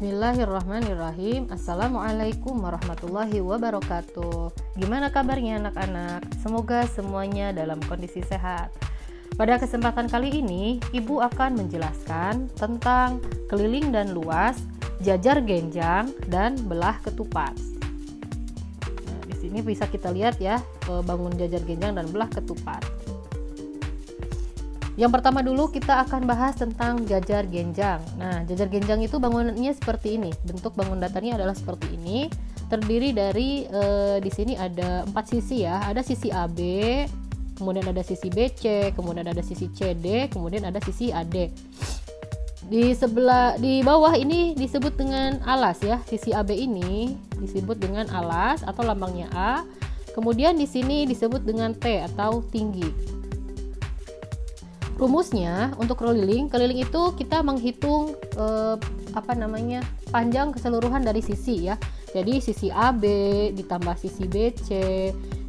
Bismillahirrahmanirrahim. Assalamualaikum warahmatullahi wabarakatuh. Gimana kabarnya anak-anak? Semoga semuanya dalam kondisi sehat. Pada kesempatan kali ini, Ibu akan menjelaskan tentang keliling dan luas, jajar genjang, dan belah ketupat. Nah, di sini bisa kita lihat ya, bangun jajar genjang dan belah ketupat. Yang pertama dulu kita akan bahas tentang jajar genjang. Nah, jajar genjang itu bangunannya seperti ini. Bentuk bangun datarnya adalah seperti ini. Terdiri dari di sini ada 4 sisi ya. Ada sisi AB, kemudian ada sisi BC, kemudian ada sisi CD, kemudian ada sisi AD. Di bawah ini disebut dengan alas ya. Sisi AB ini disebut dengan alas atau lambangnya A. Kemudian di sini disebut dengan T atau tinggi. Rumusnya untuk keliling itu kita menghitung panjang keseluruhan dari sisi ya. Jadi sisi AB ditambah sisi BC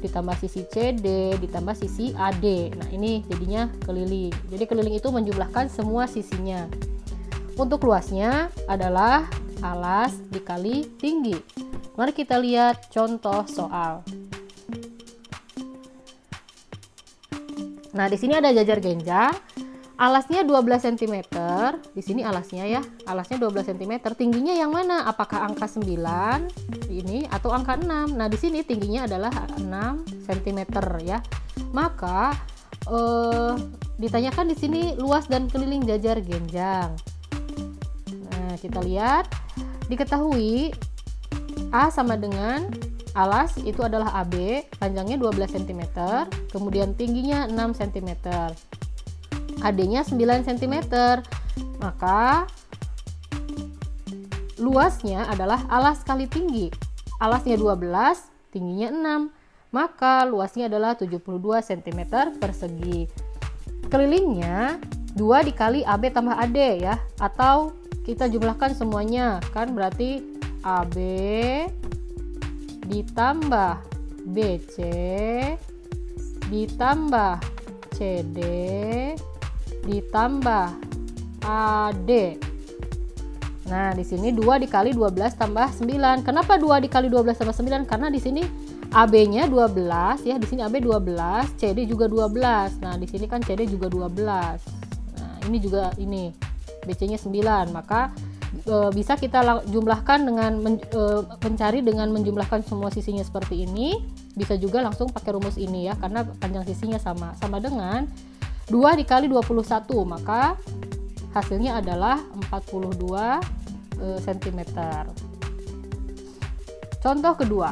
ditambah sisi CD ditambah sisi AD. Nah, ini jadinya keliling. Jadi keliling itu menjumlahkan semua sisinya. Untuk luasnya adalah alas dikali tinggi. Mari kita lihat contoh soal. Nah, di sini ada jajar genjang. Alasnya 12 cm. Di sini alasnya ya. Alasnya 12 cm. Tingginya yang mana? Apakah angka 9 ini atau angka 6? Nah, di sini tingginya adalah 6 cm ya. Maka ditanyakan di sini luas dan keliling jajar genjang. Nah, kita lihat. Diketahui A sama dengan alas itu adalah AB, panjangnya 12 cm, kemudian tingginya 6 cm. AD-nya 9 cm. Maka luasnya adalah alas kali tinggi. Alasnya 12, tingginya 6. Maka luasnya adalah 72 cm persegi. Kelilingnya 2 dikali AB tambah AD ya, atau kita jumlahkan semuanya, kan berarti AB ditambah BC ditambah CD ditambah AD. Nah, di sini 2 dikali 12 tambah 9. Kenapa 2 dikali 12 tambah 9? Karena di sini AB-nya 12 ya, di sini AB 12, CD juga 12. Nah, di sini kan CD juga 12. Nah, ini juga ini BC-nya 9. Maka bisa kita jumlahkan dengan mencari dengan menjumlahkan semua sisinya seperti ini. Bisa juga langsung pakai rumus ini ya, karena panjang sisinya sama dengan 2 dikali 21, maka hasilnya adalah 42 cm. Contoh kedua.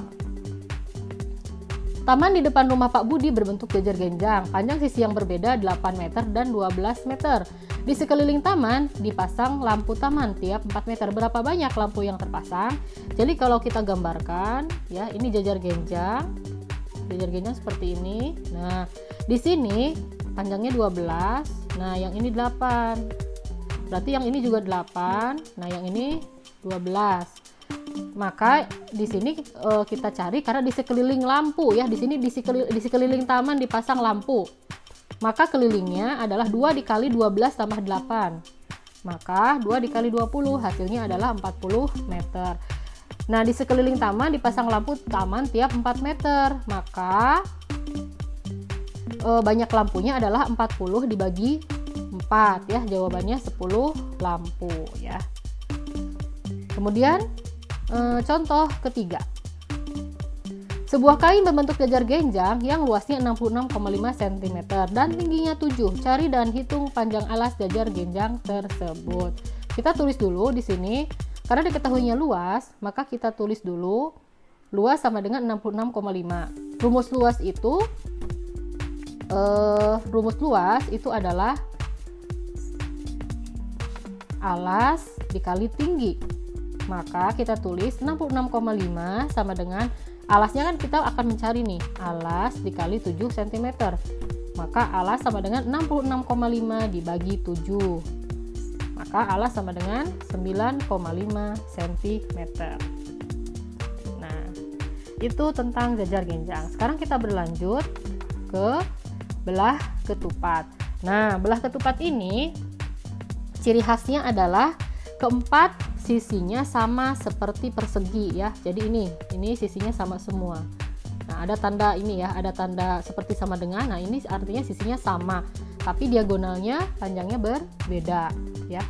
Taman di depan rumah Pak Budi berbentuk jajar genjang, panjang sisi yang berbeda 8 meter dan 12 meter. Di sekeliling taman dipasang lampu taman tiap 4 meter. Berapa banyak lampu yang terpasang? Jadi kalau kita gambarkan ya, ini jajar genjang. Jajar genjang seperti ini. Nah, di sini panjangnya 12. Nah, yang ini 8. Berarti yang ini juga 8. Nah, yang ini 12. Maka di sini kita cari karena di sekeliling lampu ya. Di sini di sekeliling taman dipasang lampu. Maka kelilingnya adalah 2 dikali 12 tambah 8. Maka 2 dikali 20 hasilnya adalah 40 meter. Nah, di sekeliling taman dipasang lampu taman tiap 4 meter. Maka banyak lampunya adalah 40 dibagi 4 ya. Jawabannya 10 lampu ya. Kemudian contoh ketiga. Sebuah kain berbentuk jajar genjang yang luasnya 66,5 cm dan tingginya 7. Cari dan hitung panjang alas jajar genjang tersebut. Kita tulis dulu di sini. Karena diketahuinya luas, maka kita tulis dulu luas sama dengan 66,5. Rumus luas itu adalah alas dikali tinggi. Maka kita tulis 66,5 sama dengan alasnya, kan kita akan mencari nih alas dikali 7 cm. Maka alas sama dengan 66,5 dibagi 7. Maka alas sama dengan 9,5 cm. Nah, itu tentang jajar genjang. Sekarang kita berlanjut ke belah ketupat. Nah, belah ketupat ini ciri khasnya adalah keempat sisinya sama seperti persegi ya. Jadi ini sisinya sama semua. Nah, ada tanda ini ya, ada tanda seperti sama dengan. Nah, ini artinya sisinya sama, tapi diagonalnya panjangnya berbeda ya.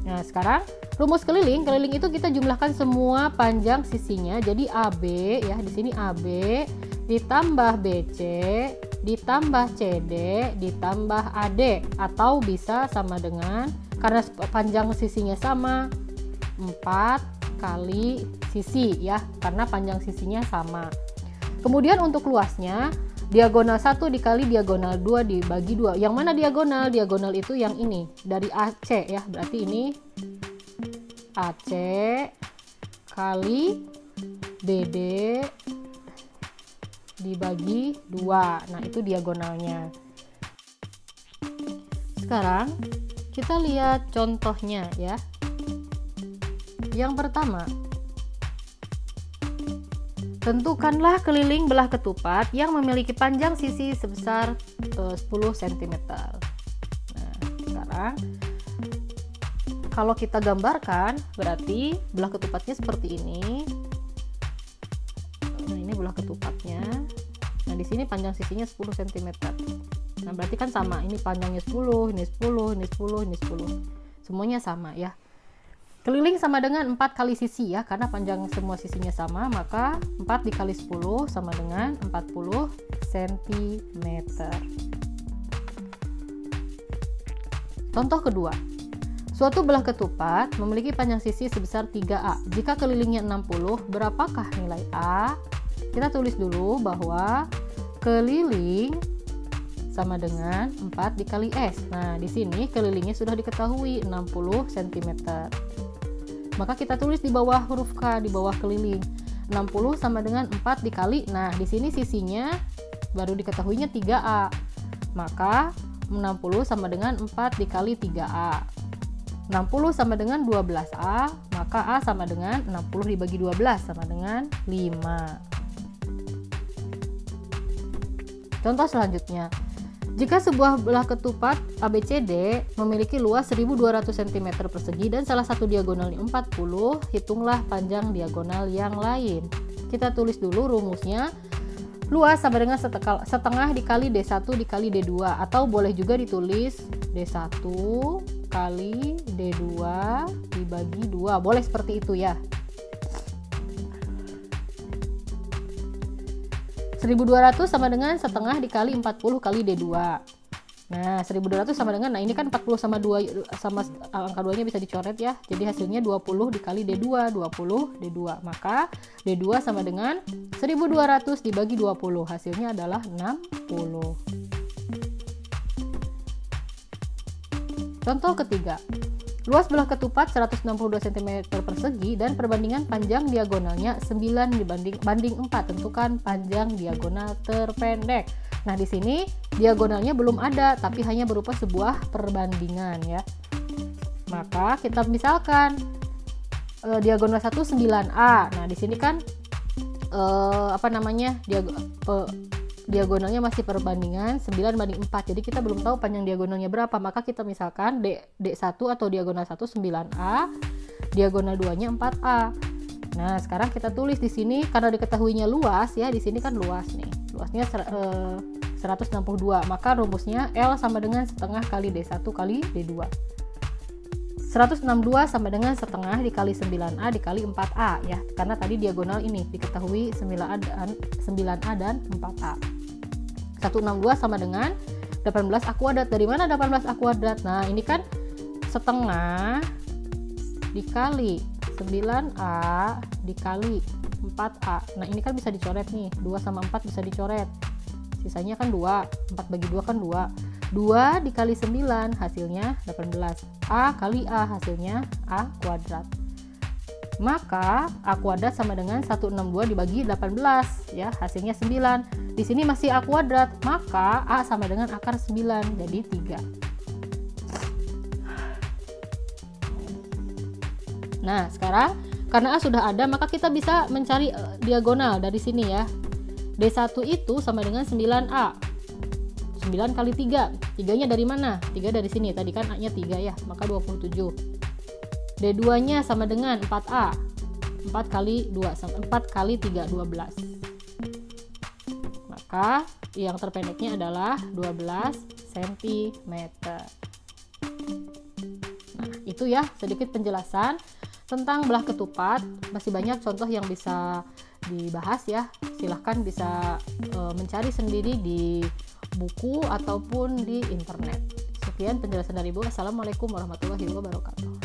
Nah, sekarang rumus keliling itu kita jumlahkan semua panjang sisinya. Jadi AB ya, di sini AB ditambah BC ditambah CD ditambah AD, atau bisa sama dengan, karena panjang sisinya sama, 4 kali sisi ya, karena panjang sisinya sama. Kemudian untuk luasnya, diagonal 1 dikali diagonal 2 dibagi 2. Yang mana diagonal? Diagonal itu yang ini, dari AC ya, berarti ini AC kali BD dibagi 2. Nah, itu diagonalnya. Sekarang kita lihat contohnya ya. Yang pertama, tentukanlah keliling belah ketupat yang memiliki panjang sisi sebesar 10 cm. Nah, sekarang kalau kita gambarkan, berarti belah ketupatnya seperti ini. Nah, ini belah ketupatnya. Nah, di sini panjang sisinya 10 cm. Nah, berarti kan sama. Ini panjangnya 10, ini 10, ini 10, ini 10. Semuanya sama ya. Keliling sama dengan 4 kali sisi ya, karena panjang semua sisinya sama, maka 4 dikali 10 sama dengan 40 cm. Contoh kedua, suatu belah ketupat memiliki panjang sisi sebesar 3A. Jika kelilingnya 60, berapakah nilai A? Kita tulis dulu bahwa keliling sama dengan 4 dikali S. Nah, di sini kelilingnya sudah diketahui 60 cm. Maka kita tulis di bawah huruf K, di bawah keliling. 60 sama dengan 4 dikali. Nah, di sini sisinya baru diketahuinya 3A. Maka 60 sama dengan 4 dikali 3A. 60 sama dengan 12A, maka A sama dengan 60 dibagi 12 sama dengan 5. Contoh selanjutnya. Jika sebuah belah ketupat ABCD memiliki luas 1200 cm persegi dan salah satu diagonalnya 40, hitunglah panjang diagonal yang lain. Kita tulis dulu rumusnya. Luas sama dengan setengah dikali D1 dikali D2, atau boleh juga ditulis D1 kali D2 dibagi 2. Boleh seperti itu ya. 1200 sama dengan setengah dikali 40 kali D2. Nah, 1200 sama dengan, nah ini kan 40 sama 2, sama angka 2 nya bisa dicoret ya. Jadi hasilnya 20 dikali D2, 20 D2. Maka D2 sama dengan 1200 dibagi 20. Hasilnya adalah 60. Contoh ketiga. Luas belah ketupat 162 cm persegi dan perbandingan panjang diagonalnya 9 banding 4. Tentukan panjang diagonal terpendek. Nah, di sini diagonalnya belum ada, tapi hanya berupa sebuah perbandingan ya. Maka kita misalkan diagonal 1 9A. Nah, di sini kan diagonalnya masih perbandingan 9 banding 4. Jadi kita belum tahu panjang diagonalnya berapa. Maka kita misalkan D1 atau diagonal 1 9A, diagonal 2-nya 4A. Nah, sekarang kita tulis di sini karena diketahuinya luas ya. Di sini kan luas nih. Luasnya 162. Maka rumusnya L sama dengan setengah kali D1 kali D2. 162 sama dengan setengah dikali 9A dikali 4A ya. Karena tadi diagonal ini diketahui 9A dan 4A. 162 sama dengan 18A kuadrat. Dari mana 18A kuadrat? Nah, ini kan setengah dikali 9A dikali 4A. Nah, ini kan bisa dicoret nih. 2 sama 4 bisa dicoret. Sisanya kan 2. 4 bagi 2 kan 2. 2 dikali 9 hasilnya 18. A kali A hasilnya A kuadrat. Maka A kuadrat sama dengan 162 dibagi 18 ya, hasilnya 9. Di sini masih A kuadrat, maka A sama dengan akar 9, jadi 3. Nah, sekarang karena A sudah ada, maka kita bisa mencari diagonal dari sini ya. D1 itu sama dengan 9A. 9 kali 3. 3-nya dari mana? 3 dari sini. Tadi kan A-nya 3 ya, maka 27. D2-nya sama dengan 4A. 4 kali 2 sama 4 kali 3, 12. Maka yang terpendeknya adalah 12 cm. Nah, itu ya sedikit penjelasan tentang belah ketupat. Masih banyak contoh yang bisa dibahas ya. Silahkan bisa mencari sendiri di buku ataupun di internet. Sekian penjelasan dari Ibu. Assalamualaikum warahmatullahi wabarakatuh.